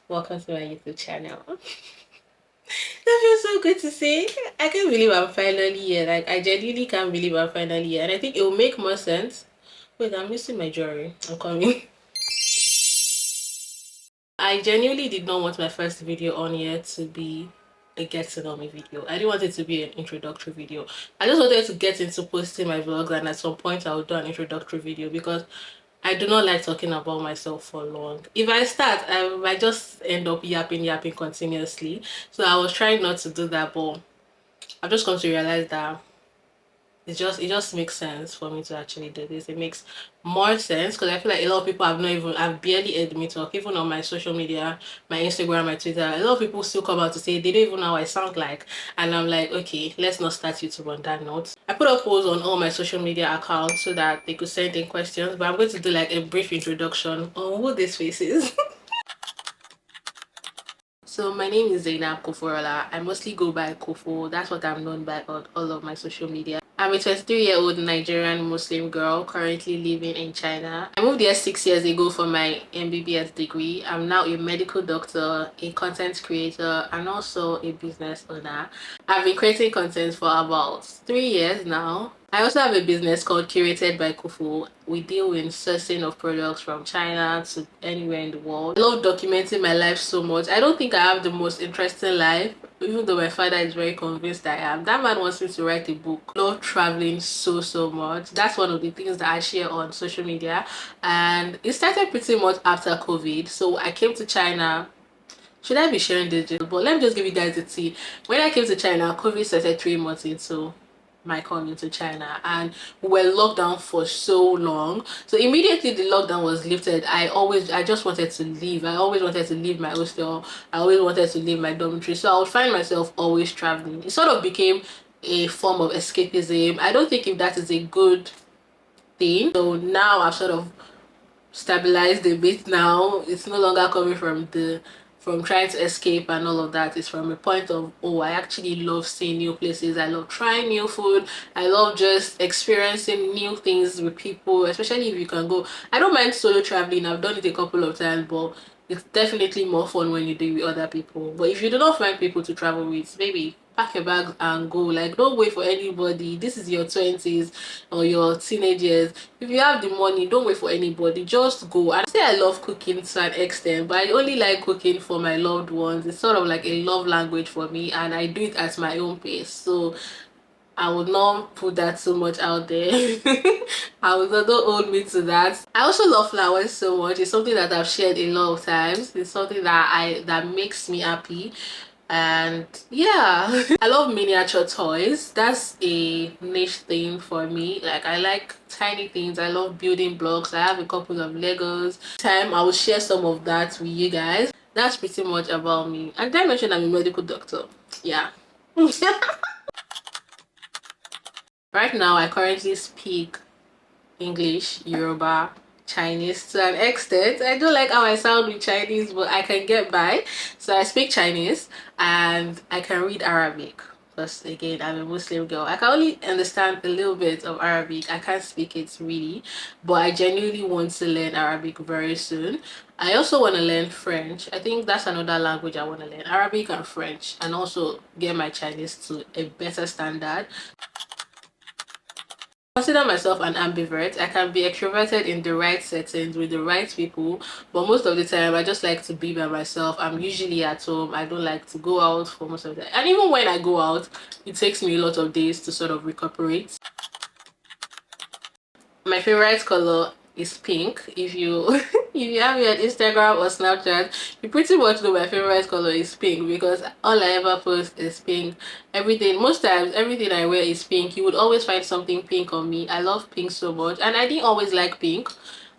Welcome to my YouTube channel. That feels so good to say. I can't believe I'm finally here. Like, I genuinely can't believe I'm finally here. And I think it will make more sense. Wait, I'm missing my jewelry. I'm coming. I genuinely did not want my first video on here to be a get to know me video. I didn't want it to be an introductory video. I just wanted to get into posting my vlogs, and at some point I will do an introductory video because I do not like talking about myself for long. If I start, I might just end up yapping continuously. So I was trying not to do that, but I've just come to realize that it just makes sense for me to actually do this. It makes more sense because I feel like a lot of people I've barely heard me talk, even on my social media, my Instagram, my Twitter. A lot of people still come out to say they don't even know how I sound like, and I'm like, okay, let's not start YouTube on that note. I put up polls on all my social media accounts so that they could send in questions, but I'm going to do like a brief introduction on who this face is. So my name is Zainab Koforola. I mostly go by Kofo. That's what I'm known by on all of my social media. I'm a 23-year-old Nigerian Muslim girl currently living in China. I moved here 6 years ago for my MBBS degree. I'm now a medical doctor, a content creator, and also a business owner. I've been creating content for about 3 years now. I also have a business called Curated by Kufu. We deal in sourcing of products from China to anywhere in the world. I love documenting my life so much. I don't think I have the most interesting life, even though my father is very convinced I am. That man wants me to write a book. I love traveling so much. That's one of the things that I share on social media, and it started pretty much after COVID. So I came to China. Should I be sharing this? But let me just give you guys the tea. When I came to China, COVID started 3 months into my coming to China, and we were locked down for so long. So immediately the lockdown was lifted, I just wanted to leave. I always wanted to leave my hostel. I always wanted to leave my dormitory. So I would find myself always traveling. It sort of became a form of escapism. I don't think if that is a good thing. So now I've sort of stabilized a bit now. It's no longer coming from trying to escape and all of that. It's from a point of, oh, I actually love seeing new places. I love trying new food. I love just experiencing new things with people, especially if you can go. I don't mind solo traveling. I've done it a couple of times, but it's definitely more fun when you do it with other people. But if you do not find people to travel with, maybe pack your bag and go. Like, don't wait for anybody. This is your 20s or your teenage years. If you have the money, don't wait for anybody, just go. And I say I love cooking to an extent, but I only like cooking for my loved ones. It's sort of like a love language for me, and I do it at my own pace. So I would not put that so much out there. I would not, don't hold me to that. I also love flowers so much. It's something that I've shared a lot of times. It's something that makes me happy. And yeah, I love miniature toys. That's a niche thing for me. Like, I like tiny things. I love building blocks. I have a couple of Legos. I will share some of that with you guys. That's pretty much about me. And did I mention I'm a medical doctor? Yeah. Right now I currently speak English, Yoruba, Chinese to an extent. I don't like how I sound with Chinese, but I can get by. So I speak Chinese and I can read Arabic. Because again, I'm a Muslim girl. I can only understand a little bit of Arabic. I can't speak it really, but I genuinely want to learn Arabic very soon. I also want to learn French. I think that's another language I want to learn. Arabic and French, and also get my Chinese to a better standard. Consider myself an ambivert. I can be extroverted in the right settings with the right people, but most of the time I just like to be by myself. I'm usually at home. I don't like to go out for most of the time. And even when I go out, it takes me a lot of days to sort of recuperate. My favorite color is pink. If you if you have me on Instagram or Snapchat, you pretty much know my favorite color is pink because all I ever post is pink. Everything, most times everything I wear is pink. You would always find something pink on me. I love pink so much, and I didn't always like pink.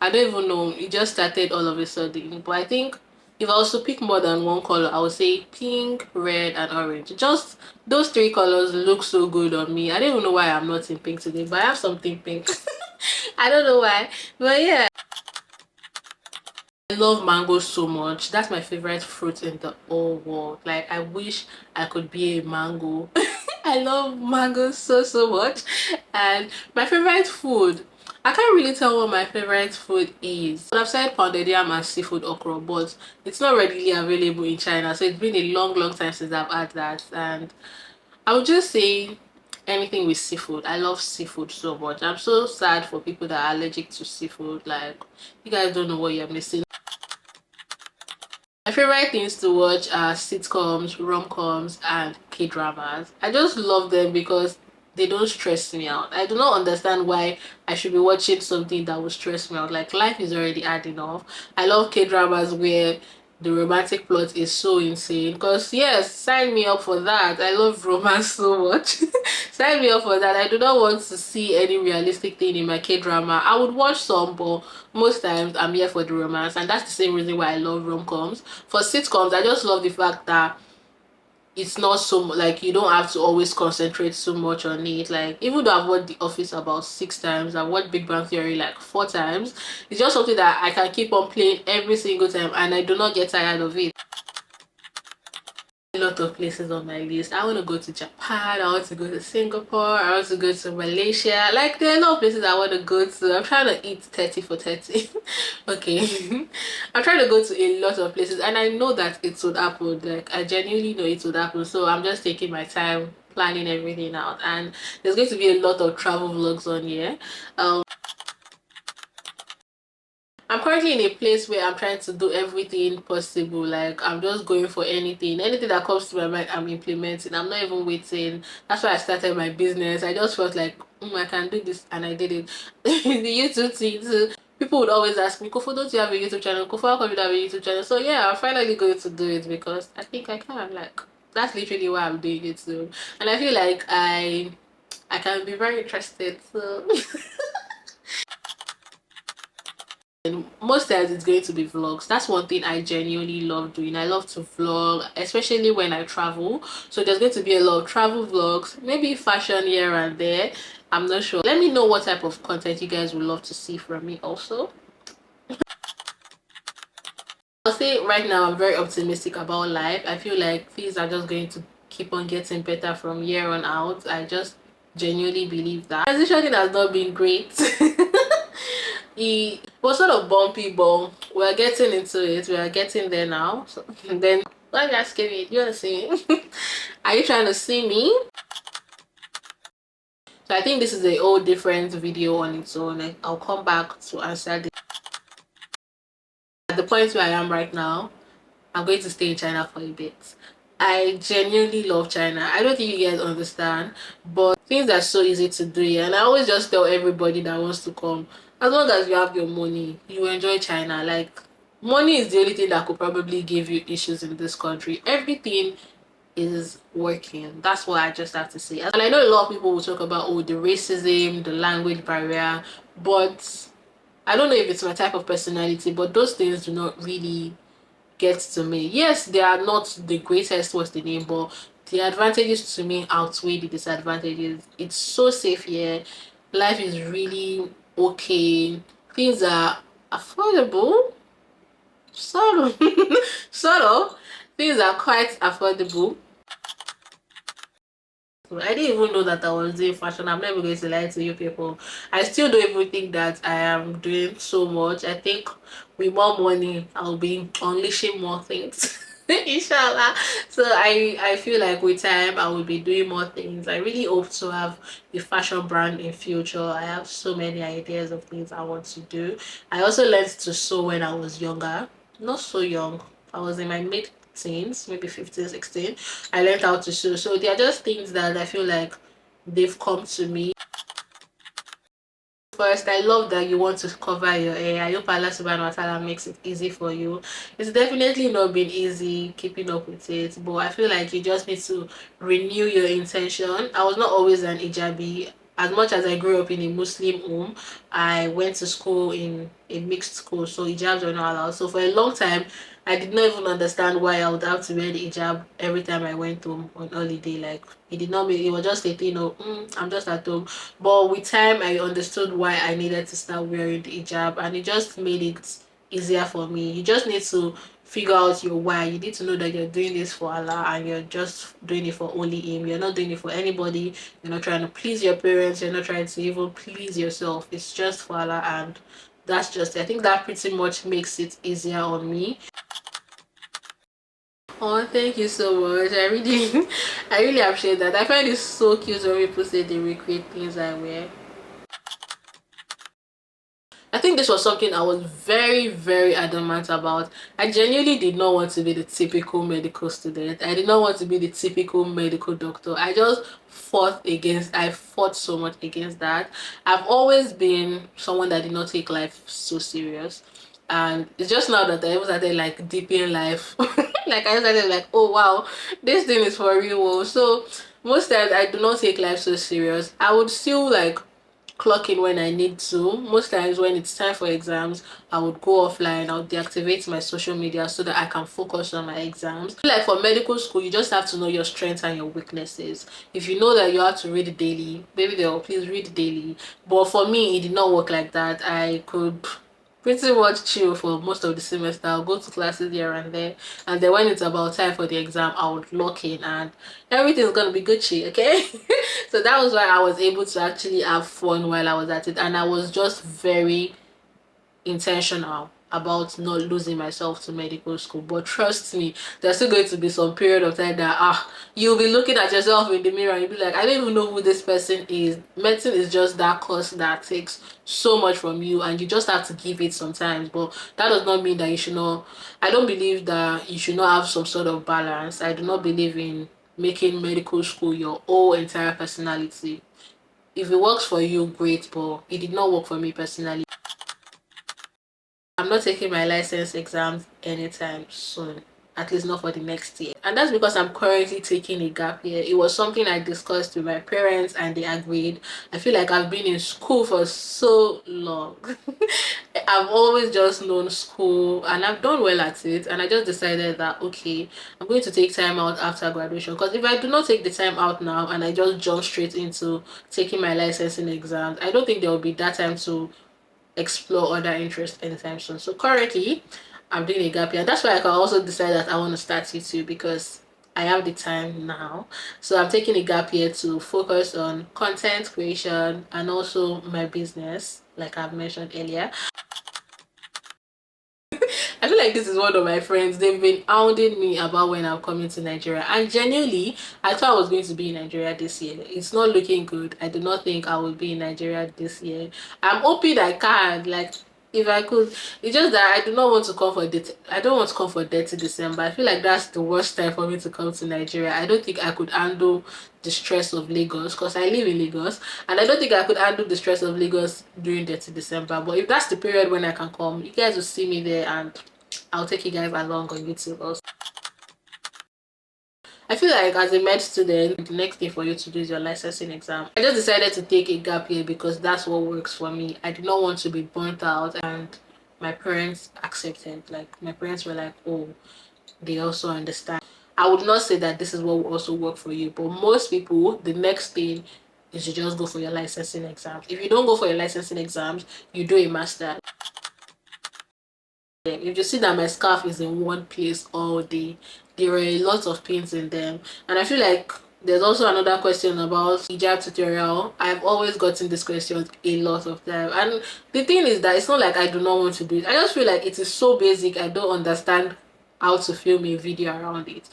I don't even know, it just started all of a sudden. But I think if I was to pick more than one color, I would say pink, red, and orange. Just those three colors look so good on me. I don't even know why I'm not in pink today, but I have something pink. I don't know why, but yeah. I love mango so much. That's my favorite fruit in the whole world. Like, I wish I could be a mango. I love mango so much. And my favorite food, I can't really tell what my favorite food is. But I've said pounded yam and seafood okra, but it's not readily available in China, so it's been a long time since I've had that. And I would just say anything with seafood. I love seafood so much. I'm so sad for people that are allergic to seafood. Like, you guys don't know what you're missing. My favorite things to watch are sitcoms, rom-coms, and K-dramas. I just love them because they don't stress me out. I do not understand why I should be watching something that will stress me out. Like, life is already hard enough. I love K-dramas where the romantic plot is so insane. Because yes, sign me up for that. I love romance so much. Sign me up for that. I do not want to see any realistic thing in my K-drama. I would watch some, but most times I'm here for the romance, and that's the same reason why I love rom-coms. For sitcoms, I just love the fact that it's not so like you don't have to always concentrate so much on it. Like, even though I've watched The Office about 6 times, I've watched Big Bang Theory like 4 times, it's just something that I can keep on playing every single time and I do not get tired of it. A lot of places on my list. I want to go to Japan, I want to go to Singapore, I want to go to Malaysia. Like, there are a lot of places I want to go to. I'm trying to eat 30 for 30. Okay. I'm trying to go to a lot of places and I know that it would happen. Like, I genuinely know it would happen, so I'm just taking my time planning everything out. And there's going to be a lot of travel vlogs on here. I'm currently in a place where I'm trying to do everything possible. Like, I'm just going for anything that comes to my mind. I'm implementing. I'm not even waiting. That's why I started my business. I just felt like, I can do this, and I did it. The YouTube thing too. People would always ask me, Kofo, don't you have a YouTube channel? Kofo, how come you don't have a YouTube channel? So yeah, I'm finally going to do it because I think I can. Like, that's literally why I'm doing it too. And I feel like I can be very interested. So and most times it's going to be vlogs. That's one thing I genuinely love doing. I love to vlog, especially when I travel. So there's going to be a lot of travel vlogs, maybe fashion here and there. I'm not sure. Let me know what type of content you guys would love to see from me also. I'll say right now I'm very optimistic about life. I feel like things are just going to keep on getting better from here on out. I just genuinely believe that. Transitioning has not been great. It was sort of bumpy, but we're getting into it. We are getting there now. So then why are you asking me? You want to see me? Are you trying to see me? So I think this is a whole different video on its own. Like, I'll come back to answer this. At the point where I am right now, I'm going to stay in China for a bit. I genuinely love China. I don't think you guys understand, but things are so easy to do here. And I always just tell everybody that wants to come, as long as you have your money, you enjoy China. Like, money is the only thing that could probably give you issues in this country. Everything is working. That's what I just have to say. And I know a lot of people will talk about, oh, the racism, the language barrier, but I don't know if it's my type of personality, but those things do not really gets to me. Yes, they are not the greatest, what's the name, but the advantages to me outweigh the disadvantages. It's so safe here. Life is really okay. Things are affordable. Sort of. Sort of. Things are quite affordable. I didn't even know that I was doing fashion. I'm never going to lie to you people. I still don't even think that I am doing so much. I think with more money, I'll be unleashing more things. Inshallah. So I feel like with time I will be doing more things. I really hope to have a fashion brand in future. I have so many ideas of things I want to do. I also learned to sew when I was younger. Not so young. I was in my mid teens, maybe 15, 16. I learned how to sew. So they are just things that I feel like they've come to me. First, I love that you want to cover your hair. I hope Allah subhanahu wa ta'ala makes it easy for you. It's definitely not been easy keeping up with it, but I feel like you just need to renew your intention. I was not always an hijabi. As much as I grew up in a Muslim home, I went to school in a mixed school, so hijabs were not allowed. So for a long time, I did not even understand why I would have to wear the hijab every time I went home on holiday. Like, it did not make it was just a thing of I'm just at home. But with time I understood why I needed to start wearing the hijab, and it just made it easier for me. You just need to figure out your why. You need to know that you're doing this for Allah and you're just doing it for only Him. You're not doing it for anybody. You're not trying to please your parents. You're not trying to even please yourself. It's just for Allah, and that's just it. I think that pretty much makes it easier on me. Oh, thank you so much. I really I really appreciate that. I find it so cute when people say they recreate things I wear. I think this was something I was very, very adamant about. I genuinely did not want to be the typical medical student. I did not want to be the typical medical doctor. I fought so much against that. I've always been someone that did not take life so serious. And it's just now that I even started like deep in life. Like I started like, oh wow, this thing is for real. So most times I do not take life so serious. I would still like clock in when I need to. Most times when it's time for exams, I would go offline. I'll deactivate my social media so that I can focus on my exams. Like for medical school, you just have to know your strengths and your weaknesses. If you know that you have to read daily, maybe they'll please read daily. But for me, it did not work like that. I could pretty much chill for most of the semester. I'll go to classes here and there, and then when it's about time for the exam, I would lock in and everything's gonna be Gucci, okay? So that was why I was able to actually have fun while I was at it, and I was just very intentional about not losing myself to medical school. But trust me, there's still going to be some period of time that you'll be looking at yourself in the mirror and you'll be like, I don't even know who this person is. Medicine is just that course that takes so much from you, and you just have to give it sometimes. But that does not mean that you should not. I don't believe that you should not have some sort of balance. I do not believe in making medical school your whole entire personality. If it works for you, great, but it did not work for me personally. I'm not taking my license exams anytime soon, at least not for the next year. And that's because I'm currently taking a gap year. It was something I discussed with my parents and they agreed. I feel like I've been in school for so long. I've always just known school and I've done well at it, and I just decided that okay, I'm going to take time out after graduation, because if I do not take the time out now and I just jump straight into taking my licensing exams, I don't think there will be that time to explore other interests anytime soon. So currently I'm doing a gap year, and that's why I can also decide that I want to start YouTube, because I have the time now. So I'm taking a gap year to focus on content creation and also my business, like I've mentioned earlier. I feel like this is one of my friends. They've been hounding me about when I'm coming to Nigeria. And genuinely, I thought I was going to be in Nigeria this year. It's not looking good. I do not think I will be in Nigeria this year. I'm hoping I can. Like, if I could. It's just that I do not want to come for I don't want to come for 30 December. I feel like that's the worst time for me to come to Nigeria. I don't think I could handle the stress of Lagos, because I live in Lagos, and I don't think I could handle the stress of Lagos during 30 December. But if that's the period when I can come, you guys will see me there and I'll take you guys along on YouTube also. I feel like as a med student, the next thing for you to do is your licensing exam. I just decided to take a gap year because that's what works for me. I did not want to be burnt out, and my parents accepted. Like my parents were like, oh, they also understand. I would not say that this is what will also work for you, but most people, the next thing is you just go for your licensing exams. If you don't go for your licensing exams, you do a master. If you see that my scarf is in one place all day, there are a lot of pins in them. And I feel like there's also another question about hijab tutorial. I've always gotten this question a lot of time, and the thing is that it's not like I do not want to do it. I just feel like it is so basic, I don't understand how to film a video around it.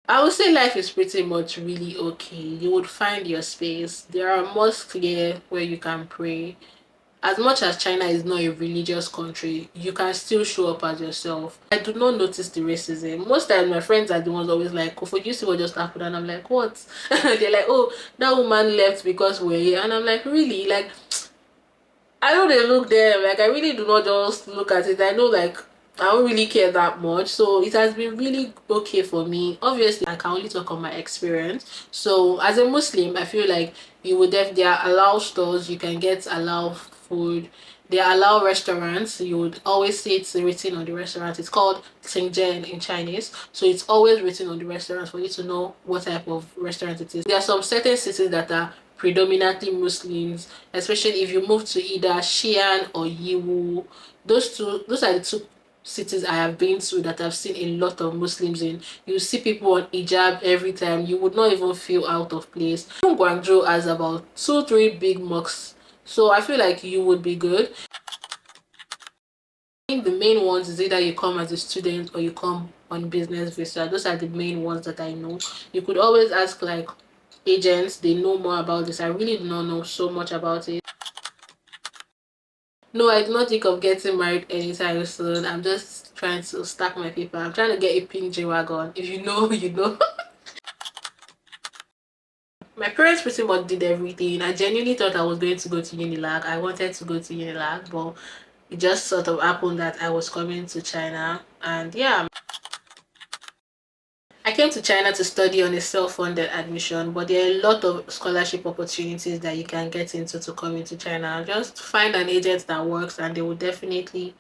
I would say life is pretty much really okay. You would find your space. There are mosques here where you can pray. As much as China is not a religious country, you can still show up as yourself. I do not notice the racism. Most times my friends are the ones always like, Kofo, you see what just happened? And I'm like, what? They're like, oh, that woman left because we're here. And I'm like, really? Like, I know they look there. Like, I really do not just look at it. I know, like, I don't really care that much. So it has been really okay for me. Obviously, I can only talk on my experience. So as a Muslim, I feel like you would there are allow stores, you can get allow food. They allow restaurants. You would always see it's written on the restaurant. It's called Xingjian in Chinese. So it's always written on the restaurant for you to know what type of restaurant it is. There are some certain cities that are predominantly Muslims, especially if you move to either Xi'an or Yiwu. Those are the two cities I have been to that I've seen a lot of Muslims in, you see people on hijab every time. You would not even feel out of place. Guangzhou has about 2-3 big mosques, so I feel like you would be good. I think the main ones is either you come as a student or you come on business visa. Those are the main ones that I know. You could always ask like agents, they know more about this. I really do not know so much about it. No, I do not think of getting married anytime soon. I'm just trying to stack my paper. I'm trying to get a pink J-Wagon. If you know, you know. My parents pretty much did everything. I genuinely thought I was going to go to Unilag. I wanted to go to Unilag, but it just sort of happened that I was coming to China. And yeah, I came to China to study on a self-funded admission, but there are a lot of scholarship opportunities that you can get into to come into China. Just find an agent that works and they will definitely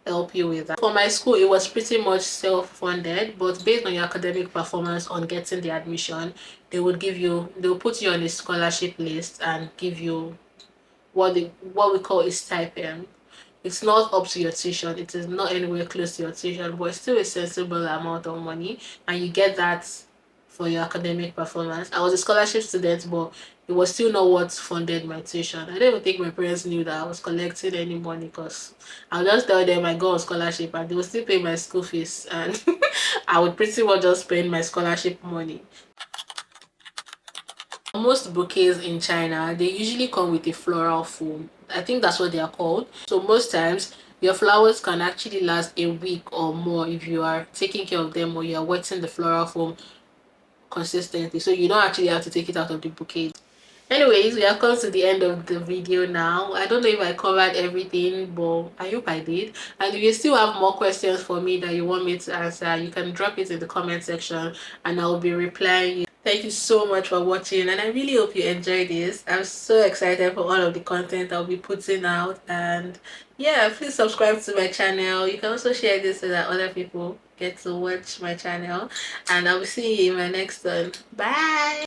help you with that. For my school, it was pretty much self-funded, but based on your academic performance on getting the admission, they'll put you on a scholarship list and give you what we call a stipend. It's not up to your tuition. It is not anywhere close to your tuition, but it's still a sensible amount of money, and you get that for your academic performance. I was a scholarship student, but it was still not what funded my tuition. I don't even think my parents knew that I was collecting any money, because I'll just tell them I go on scholarship and they will still pay my school fees, and I would pretty much just spend my scholarship money. Most bouquets in China, they usually come with a floral foam. I think that's what they are called. So most times your flowers can actually last a week or more if you are taking care of them or you are wetting the floral foam consistently, so you don't actually have to take it out of the bouquet. Anyways, we have come to the end of the video now. I don't know if I covered everything, but I hope I did. And if you still have more questions for me that you want me to answer, you can drop it in the comment section and I'll be replying you. Thank you so much for watching, and I really hope you enjoyed this. I'm so excited for all of the content I'll be putting out, and yeah, please subscribe to my channel. You can also share this so that other people get to watch my channel, and I'll be seeing you in my next one. Bye.